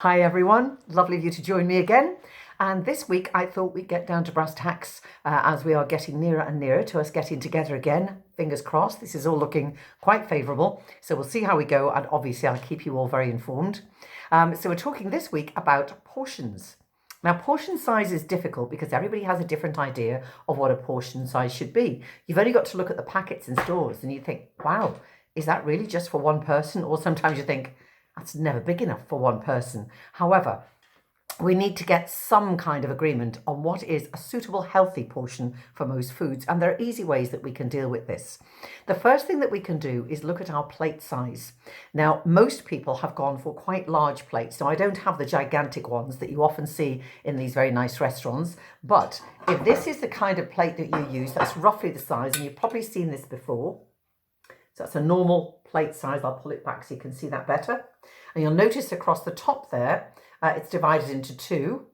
Hi everyone, lovely of you to join me again. And this week I thought we'd get down to brass tacks as we are getting nearer and nearer to us getting together again. Fingers crossed, this is all looking quite favourable. So we'll see how we go, and obviously I'll keep you all very informed. So we're talking this week about portions. Now, portion size is difficult because everybody has a different idea of what a portion size should be. You've only got to look at the packets in stores and you think, wow, is that really just for one person? Or sometimes you think, that's never big enough for one person. However, we need to get some kind of agreement on what is a suitable, healthy portion for most foods. And there are easy ways that we can deal with this. The first thing that we can do is look at our plate size. Now, most people have gone for quite large plates. So I don't have the gigantic ones that you often see in these very nice restaurants. But if this is the kind of plate that you use, that's roughly the size, and you've probably seen this before. So that's a normal plate size. I'll pull it back so you can see that better. And you'll notice across the top there, it's divided into two.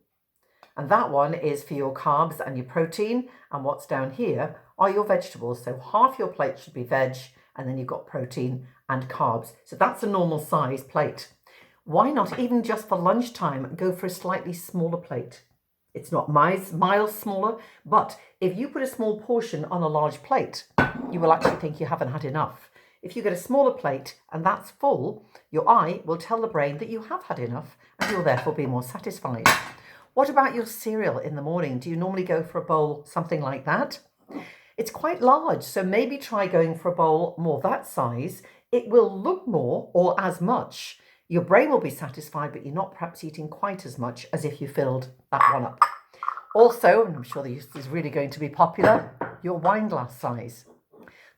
And that one is for your carbs and your protein. And what's down here are your vegetables. So half your plate should be veg, and then you've got protein and carbs. So that's a normal size plate. Why not, even just for lunchtime, go for a slightly smaller plate? It's not miles smaller, but if you put a small portion on a large plate, you will actually think you haven't had enough. If you get a smaller plate and that's full, your eye will tell the brain that you have had enough, and you'll therefore be more satisfied. What about your cereal in the morning? Do you normally go for a bowl something like that? It's quite large, so maybe try going for a bowl more that size. It will look more or as much. Your brain will be satisfied, but you're not perhaps eating quite as much as if you filled that one up. Also, and I'm sure this is really going to be popular, your wine glass size.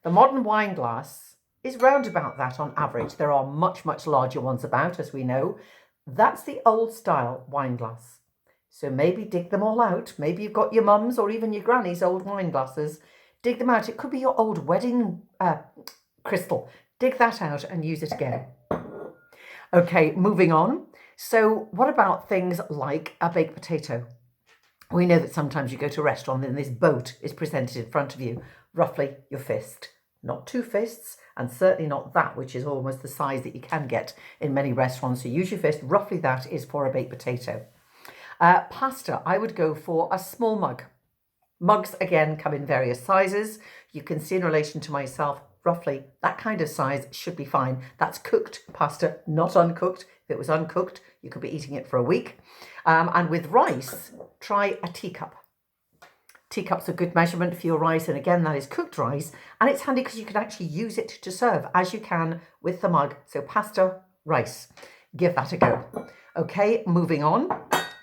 The modern wine glass is round about that on average. There are much, much larger ones about, as we know. That's the old style wine glass. So maybe dig them all out. Maybe you've got your mum's or even your granny's old wine glasses. Dig them out. It could be your old wedding crystal. Dig that out and use it again. Okay, moving on. So what about things like a baked potato? We know that sometimes you go to a restaurant and this boat is presented in front of you, roughly your fist. Not two fists, and certainly not that, which is almost the size that you can get in many restaurants. So use your fist, roughly that is for a baked potato. Pasta, I would go for a small mug. Mugs, again, come in various sizes. You can see in relation to myself, roughly that kind of size should be fine. That's cooked pasta, not uncooked. If it was uncooked, you could be eating it for a week. And with rice, try a teacup. Teacup's a good measurement for your rice, and again, that is cooked rice, and it's handy because you can actually use it to serve as you can with the mug. So pasta, rice, give that a go. Okay, moving on.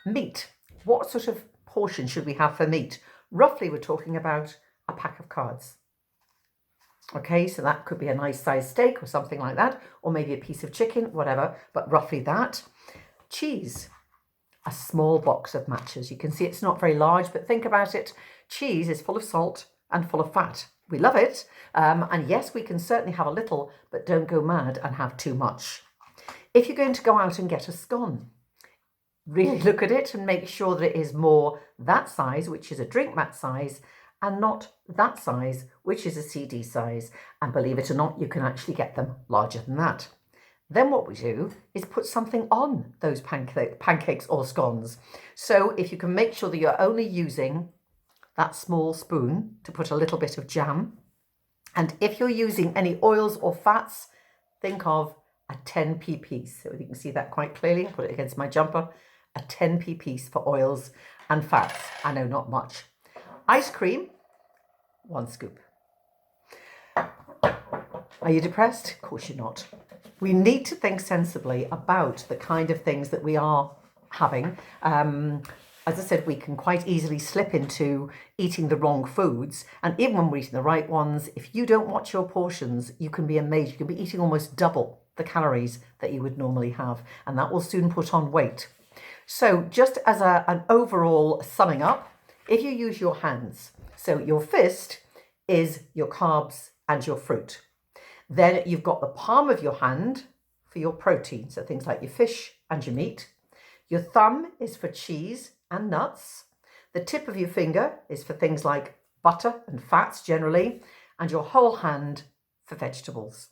Meat. What sort of portion should we have for meat? Roughly, we're talking about a pack of cards. Okay, so that could be a nice sized steak or something like that, or maybe a piece of chicken, whatever, but roughly that. Cheese. A small box of matches. You can see it's not very large, but think about it. Cheese is full of salt and full of fat. We love it. And yes, we can certainly have a little, but don't go mad and have too much. If you're going to go out and get a scone, really look at it and make sure that it is more that size, which is a drink mat size, and not that size, which is a CD size. And believe it or not, you can actually get them larger than that. Then what we do is put something on those pancakes or scones. So if you can make sure that you're only using that small spoon to put a little bit of jam, and if you're using any oils or fats, think of a 10p piece. So you can see that quite clearly. I'll put it against my jumper. A 10p piece for oils and fats. I know, not much. Ice cream, 1 scoop. Are you depressed? Of course you're not. We need to think sensibly about the kind of things that we are having. As I said, we can quite easily slip into eating the wrong foods. And even when we're eating the right ones, if you don't watch your portions, you can be amazed. You can be eating almost double the calories that you would normally have. And that will soon put on weight. So just as an overall summing up, if you use your hands, so your fist is your carbs and your fruit. Then you've got the palm of your hand for your protein, so things like your fish and your meat. Your thumb is for cheese and nuts. The tip of your finger is for things like butter and fats generally, and your whole hand for vegetables.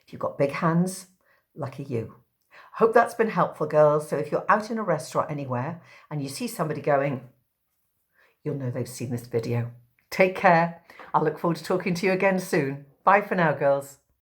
If you've got big hands, lucky you. Hope that's been helpful, girls. So if you're out in a restaurant anywhere and you see somebody going, you'll know they've seen this video. Take care. I look forward to talking to you again soon. Bye for now, girls.